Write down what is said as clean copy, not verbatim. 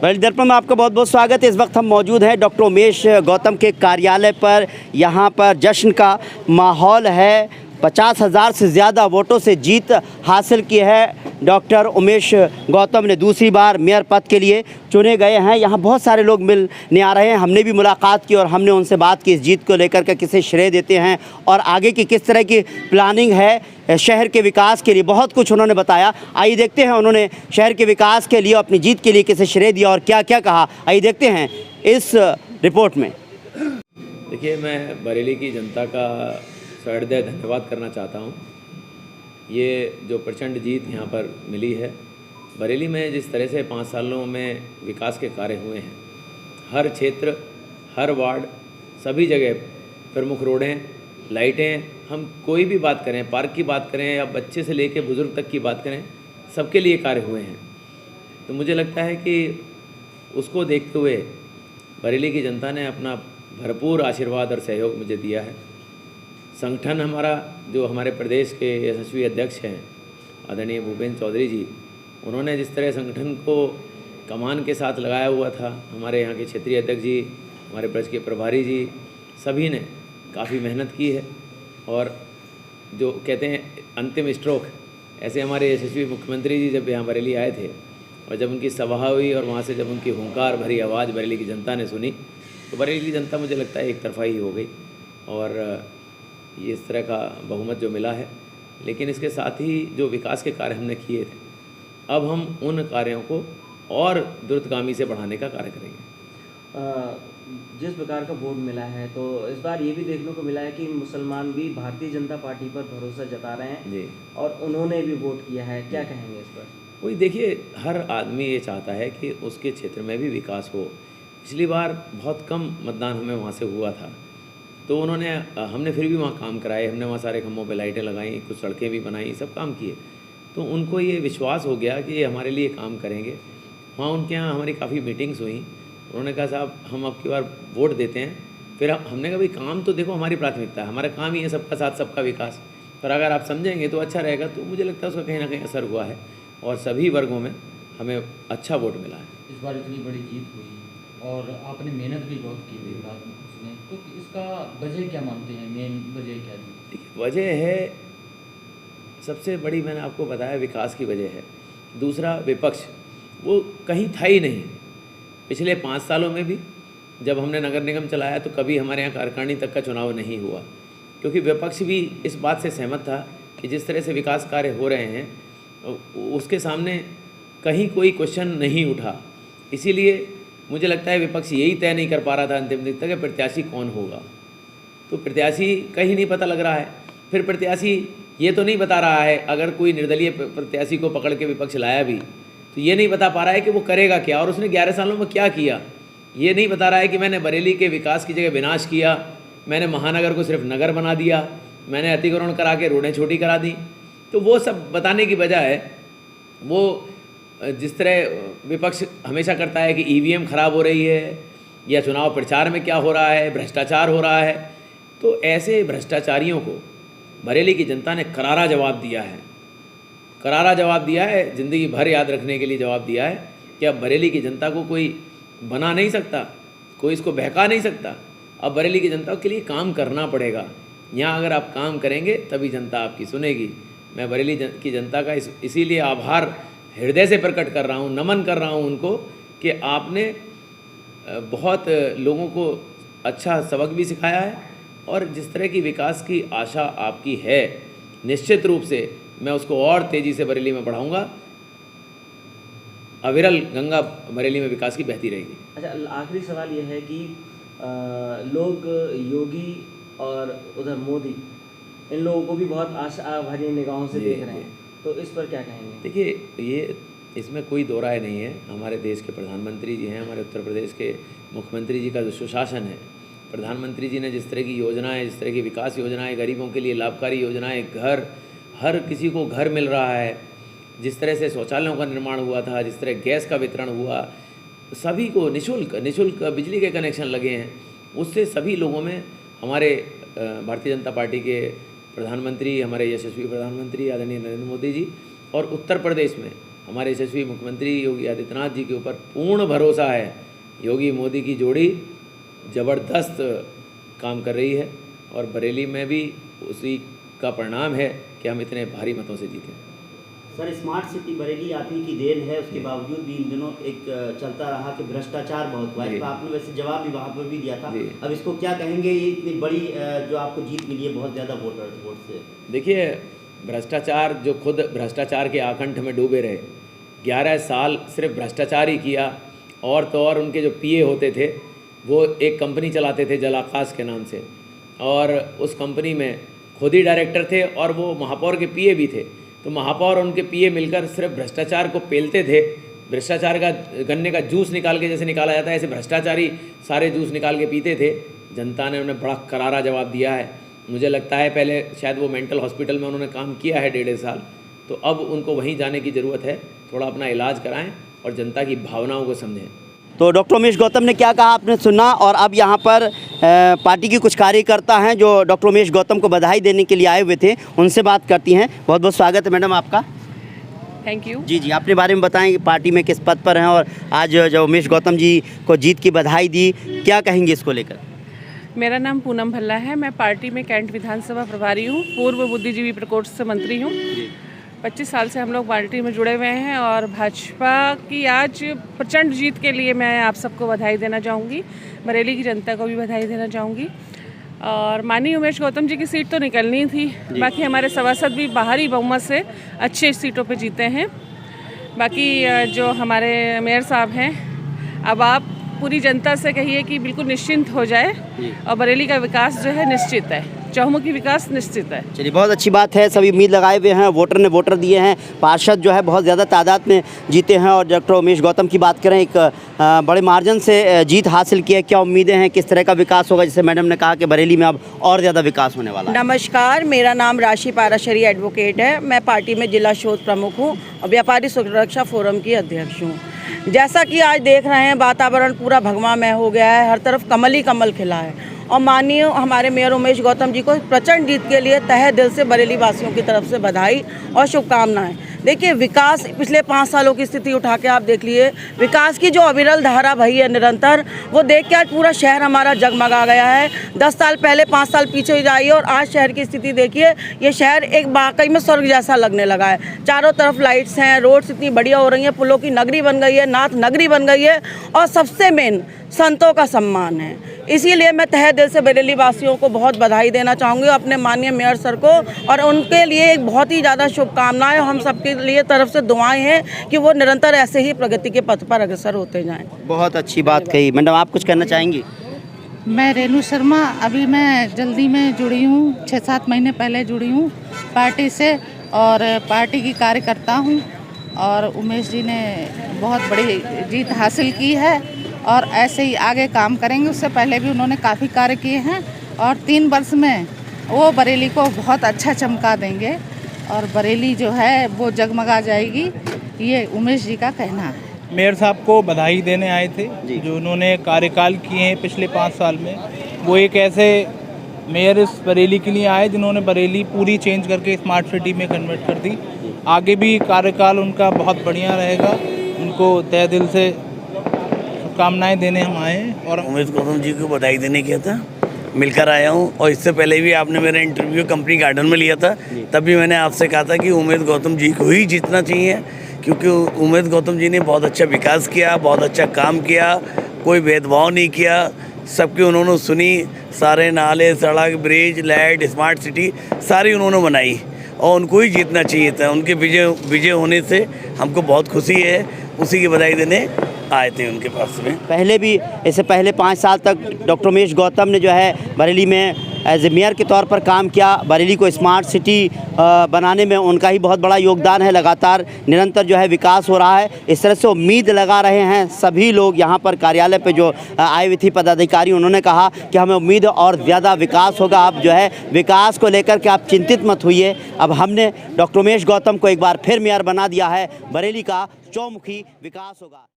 बरेली दर्पण में आपका बहुत बहुत स्वागत है। इस वक्त हम मौजूद हैं डॉक्टर उमेश गौतम के कार्यालय पर। यहाँ पर जश्न का माहौल है। 50,000 से ज़्यादा वोटों से जीत हासिल की है। डॉक्टर उमेश गौतम ने दूसरी बार मेयर पद के लिए चुने गए हैं। यहाँ बहुत सारे लोग मिलने आ रहे हैं। हमने भी मुलाकात की और हमने उनसे बात की इस जीत को लेकर के किसे श्रेय देते हैं और आगे की किस तरह की प्लानिंग है शहर के विकास के लिए। बहुत कुछ उन्होंने बताया। आइए देखते हैं उन्होंने शहर के विकास के लिए अपनी जीत के लिए किसे श्रेय दिया और क्या क्या कहा। आइए देखते हैं इस रिपोर्ट में। देखिए, मैं बरेली की जनता का सहृदय धन्यवाद करना चाहता हूँ। ये जो प्रचंड जीत यहाँ पर मिली है, बरेली में जिस तरह से 5 सालों में विकास के कार्य हुए हैं, हर क्षेत्र, हर वार्ड, सभी जगह प्रमुख रोडें, लाइटें, हम कोई भी बात करें, पार्क की बात करें या बच्चे से लेकर बुज़ुर्ग तक की बात करें, सबके लिए कार्य हुए हैं। तो मुझे लगता है कि उसको देखते हुए बरेली की जनता ने अपना भरपूर आशीर्वाद और सहयोग मुझे दिया है। संगठन हमारा, जो हमारे प्रदेश के यशस्वी अध्यक्ष हैं आदरणीय भूपेंद्र चौधरी जी, उन्होंने जिस तरह संगठन को कमान के साथ लगाया हुआ था, हमारे यहाँ के क्षेत्रीय अध्यक्ष जी, हमारे प्रदेश के प्रभारी जी, सभी ने काफ़ी मेहनत की है। और जो कहते हैं अंतिम स्ट्रोक, ऐसे हमारे यशस्वी मुख्यमंत्री जी जब यहाँ बरेली आए थे और जब उनकी सभा हुई और वहाँ से जब उनकी हुंकार भरी आवाज़ बरेली की जनता ने सुनी, तो बरेली की जनता मुझे लगता है एक तरफा ही हो गई और ये इस तरह का बहुमत जो मिला है। लेकिन इसके साथ ही जो विकास के कार्य हमने किए थे, अब हम उन कार्यों को और द्रुतगामी से बढ़ाने का कार्य करेंगे। जिस प्रकार का वोट मिला है, तो इस बार ये भी देखने को मिला है कि मुसलमान भी भारतीय जनता पार्टी पर भरोसा जता रहे हैं जी, और उन्होंने भी वोट किया है। क्या कहेंगे इस पर? वही देखिए, हर आदमी ये चाहता है कि उसके क्षेत्र में भी विकास हो। पिछली बार बहुत कम मतदान हमें वहाँ से हुआ था, तो हमने फिर भी वहाँ काम कराए। हमने वहाँ सारे खम्भों पे लाइटें लगाई, कुछ सड़कें भी बनाई, सब काम किए। तो उनको ये विश्वास हो गया कि ये हमारे लिए काम करेंगे। वहाँ उनके यहाँ हमारी काफ़ी मीटिंग्स हुई। उन्होंने कहा, साहब हम अब की बार वोट देते हैं। फिर हमने कहा, भाई काम तो देखो हमारी प्राथमिकता है, हमारा काम ही है सबका साथ सबका विकास, पर अगर आप समझेंगे तो अच्छा रहेगा। तो मुझे लगता है उसका कहीं ना कहीं असर हुआ है और सभी वर्गों में हमें अच्छा वोट मिला है। इस बार इतनी बड़ी जीत हुई और आपने मेहनत भी बहुत की हुई रात में उसमें, तो इसका वजह क्या मानते हैं? मेन वजह क्या थी? वजह है, सबसे बड़ी मैंने आपको बताया, विकास की वजह है। दूसरा, विपक्ष वो कहीं था ही नहीं। पिछले 5 सालों में भी जब हमने नगर निगम चलाया तो कभी हमारे यहाँ कार्यकारिणी तक का चुनाव नहीं हुआ, क्योंकि विपक्ष भी इस बात से सहमत था कि जिस तरह से विकास कार्य हो रहे हैं उसके सामने कहीं कोई क्वेश्चन नहीं उठा। इसीलिए मुझे लगता है विपक्ष यही तय नहीं कर पा रहा था अंतिम दिन तक कि प्रत्याशी कौन होगा। तो प्रत्याशी कहीं नहीं पता लग रहा है। फिर प्रत्याशी ये तो नहीं बता रहा है, अगर कोई निर्दलीय प्रत्याशी को पकड़ के विपक्ष लाया भी, तो ये नहीं बता पा रहा है कि वो करेगा क्या और उसने 11 सालों में क्या किया। ये नहीं बता रहा है कि मैंने बरेली के विकास की जगह विनाश किया, मैंने महानगर को सिर्फ नगर बना दिया, मैंने अतिक्रमण करा के रोडें छोटी करा दी। तो वो सब बताने की बजाय वो जिस तरह विपक्ष हमेशा करता है कि ईवीएम खराब हो रही है या चुनाव प्रचार में क्या हो रहा है, भ्रष्टाचार हो रहा है, तो ऐसे भ्रष्टाचारियों को बरेली की जनता ने करारा जवाब दिया है। करारा जवाब दिया है, ज़िंदगी भर याद रखने के लिए जवाब दिया है कि अब बरेली की जनता को कोई बना नहीं सकता, कोई इसको बहका नहीं सकता। अब बरेली की जनता के लिए काम करना पड़ेगा। यहाँ अगर आप काम करेंगे तभी जनता आपकी सुनेगी। मैं बरेली की जनता का इसीलिए आभार हृदय से प्रकट कर रहा हूँ, नमन कर रहा हूँ उनको कि आपने बहुत लोगों को अच्छा सबक भी सिखाया है और जिस तरह की विकास की आशा आपकी है, निश्चित रूप से मैं उसको और तेज़ी से बरेली में बढ़ाऊँगा। अविरल गंगा बरेली में विकास की बहती रहेगी। अच्छा, आखिरी सवाल ये है कि लोग योगी और उधर मोदी, इन लोगों को भी बहुत आशा भरी निगाहों से देख रहे हैं, तो इस पर क्या कहेंगे? देखिए, ये इसमें कोई दो राय नहीं है। हमारे देश के प्रधानमंत्री जी हैं, हमारे उत्तर प्रदेश के मुख्यमंत्री जी का जो सुशासन है, प्रधानमंत्री जी ने जिस तरह की योजनाएं, जिस तरह की विकास योजनाएं, गरीबों के लिए लाभकारी योजनाएं, घर, हर किसी को घर मिल रहा है, जिस तरह से शौचालयों का निर्माण हुआ था, जिस तरह गैस का वितरण हुआ, सभी को निःशुल्क बिजली के कनेक्शन लगे हैं, उससे सभी लोगों में हमारे भारतीय जनता पार्टी के प्रधानमंत्री, हमारे यशस्वी प्रधानमंत्री आदरणीय नरेंद्र मोदी जी और उत्तर प्रदेश में हमारे यशस्वी मुख्यमंत्री योगी आदित्यनाथ जी के ऊपर पूर्ण भरोसा है। योगी मोदी की जोड़ी ज़बरदस्त काम कर रही है और बरेली में भी उसी का परिणाम है कि हम इतने भारी मतों से जीते। सर, स्मार्ट सिटी बरेली आप ही की देन है, उसके बावजूद भी इन दिनों एक चलता रहा कि भ्रष्टाचार बहुत हुआ है। तो आपने वैसे जवाब भी वहाँ पर भी दिया था। अब इसको क्या कहेंगे, ये इतनी बड़ी जो आपको जीत मिली है बहुत ज़्यादा वोट से? देखिए, भ्रष्टाचार जो खुद भ्रष्टाचार के आकंठ में डूबे रहे, 11 साल सिर्फ भ्रष्टाचार ही किया। और तो और उनके जो पीए होते थे वो एक कंपनी चलाते थे जल आकाश के नाम से, और उस कंपनी में खुद ही डायरेक्टर थे और वो महापौर के पीए भी थे। तो महापौर और उनके पीए मिलकर सिर्फ भ्रष्टाचार को पेलते थे। भ्रष्टाचार का गन्ने का जूस निकाल के जैसे निकाला जाता है, ऐसे भ्रष्टाचारी सारे जूस निकाल के पीते थे। जनता ने उन्हें बड़ा करारा जवाब दिया है। मुझे लगता है पहले शायद वो मेंटल हॉस्पिटल में उन्होंने काम किया है 1.5 साल, तो अब उनको वहीं जाने की ज़रूरत है। थोड़ा अपना इलाज कराएं और जनता की भावनाओं को समझें। तो डॉक्टर उमेश गौतम ने क्या कहा आपने सुना। और अब यहाँ पर पार्टी की कुछ कार्यकर्ता हैं जो डॉक्टर उमेश गौतम को बधाई देने के लिए आए हुए थे, उनसे बात करती हैं। बहुत बहुत स्वागत है मैडम आपका। Thank you. जी, अपने बारे में बताएं कि पार्टी में किस पद पर हैं और आज जो उमेश गौतम जी को जीत की बधाई दी, क्या कहेंगे इसको लेकर? मेरा नाम पूनम भल्ला है। मैं पार्टी में कैंट विधानसभा प्रभारी हूँ, पूर्व बुद्धिजीवी प्रकोष्ठ से मंत्री हूँ। 25 साल से हम लोग पार्टी में जुड़े हुए हैं और भाजपा की आज प्रचंड जीत के लिए मैं आप सबको बधाई देना चाहूँगी। बरेली की जनता को भी बधाई देना चाहूँगी। और माननीय उमेश गौतम जी की सीट तो निकलनी थी, बाकी हमारे सभासद भी बाहरी बहुमत से अच्छे सीटों पे जीते हैं। बाकी जो हमारे मेयर साहब हैं, अब आप पूरी जनता से कहिए कि बिल्कुल निश्चिंत हो जाए और बरेली का विकास जो है निश्चित है, चहुमुखी विकास निश्चित है। चलिए, बहुत अच्छी बात है। सभी उम्मीद लगाए हुए हैं, वोटर ने वोटर दिए हैं, पार्षद जो है बहुत ज़्यादा तादाद में जीते हैं। और डॉक्टर उमेश गौतम की बात करें, एक बड़े मार्जिन से जीत हासिल की है। क्या उम्मीदें हैं, किस तरह का विकास होगा? जैसे मैडम ने कहा कि बरेली में अब और ज़्यादा विकास होने वाला है। नमस्कार, मेरा नाम राशि पाराशरी एडवोकेट है। मैं पार्टी में जिला शोध प्रमुख हूँ और व्यापारी सुरक्षा फोरम की अध्यक्ष हूँ। जैसा कि आज देख रहे हैं, वातावरण पूरा भगवामय हो गया है, हर तरफ कमल ही कमल खिला है। और माननीय हमारे मेयर उमेश गौतम जी को प्रचंड जीत के लिए तहे दिल से बरेली वासियों की तरफ से बधाई और शुभकामनाएं। देखिए, विकास पिछले 5 सालों की स्थिति उठा के आप देख लिए, विकास की जो अविरल धारा बही है निरंतर, वो देख के आज पूरा शहर हमारा जगमगा गया है। 10 साल पहले 5 साल पीछे जाइए और आज शहर की स्थिति देखिए, ये शहर एक वाकई में स्वर्ग जैसा लगने लगा है। चारों तरफ लाइट्स हैं, रोड्स इतनी बढ़िया हो रही हैं, पुलों की नगरी बन गई है, नाथ नगरी बन गई है, और सबसे मेन संतों का सम्मान है। इसीलिए मैं तहे दिल से बरेली वासियों को बहुत बधाई देना चाहूँगी, अपने माननीय मेयर सर को, और उनके लिए एक बहुत ही ज़्यादा शुभकामनाएं। हम सबके लिए तरफ से दुआएं हैं कि वो निरंतर ऐसे ही प्रगति के पथ पर अग्रसर होते जाएं। बहुत अच्छी बात कही। मैडम, आप कुछ कहना चाहेंगी? मैं रेणु शर्मा, अभी मैं जल्दी में जुड़ी हूँ, 6-7 महीने पहले जुड़ी हूँ पार्टी से, और पार्टी की कार्यकर्ता हूँ। और उमेश जी ने बहुत बड़ी जीत हासिल की है और ऐसे ही आगे काम करेंगे। उससे पहले भी उन्होंने काफ़ी कार्य किए हैं और 3 वर्ष में वो बरेली को बहुत अच्छा चमका देंगे और बरेली जो है वो जगमगा जाएगी, ये उमेश जी का कहना है। मेयर साहब को बधाई देने आए थे, जो उन्होंने कार्यकाल किए हैं पिछले 5 साल में। वो एक ऐसे मेयर इस बरेली के लिए आए जिन्होंने बरेली पूरी चेंज करके स्मार्ट सिटी में कन्वर्ट कर दी। आगे भी कार्यकाल उनका बहुत बढ़िया रहेगा। उनको तहे दिल से शुभकामनाएं देने हम आए हैं। और उमेश गौतम जी को बधाई देने किया था, मिलकर आया हूँ। और इससे पहले भी आपने मेरा इंटरव्यू कंपनी गार्डन में लिया था, तब भी मैंने आपसे कहा था कि उमेश गौतम जी को ही जीतना चाहिए, क्योंकि उमेश गौतम जी ने बहुत अच्छा विकास किया, बहुत अच्छा काम किया, कोई भेदभाव नहीं किया, सबकी उन्होंने सुनी। सारे नाले, सड़क, ब्रिज, लाइट, स्मार्ट सिटी सारी उन्होंने बनाई और उनको ही जीतना चाहिए था। उनके विजय होने से हमको बहुत खुशी है, उसी की बधाई देने आए थे उनके पास में। पहले भी, इससे पहले 5 साल तक डॉक्टर उमेश गौतम ने जो है बरेली में एज ए मेयर के तौर पर काम किया। बरेली को स्मार्ट सिटी बनाने में उनका ही बहुत बड़ा योगदान है। लगातार निरंतर जो है विकास हो रहा है। इस तरह से उम्मीद लगा रहे हैं सभी लोग यहाँ पर कार्यालय पे जो आए हुए थे पदाधिकारी। उन्होंने कहा कि हमें उम्मीद और ज़्यादा विकास होगा। आप जो है विकास को लेकर के आप चिंतित मत होइए। अब हमने डॉक्टर उमेश गौतम को एक बार फिर मेयर बना दिया है। बरेली का चौमुखी विकास होगा।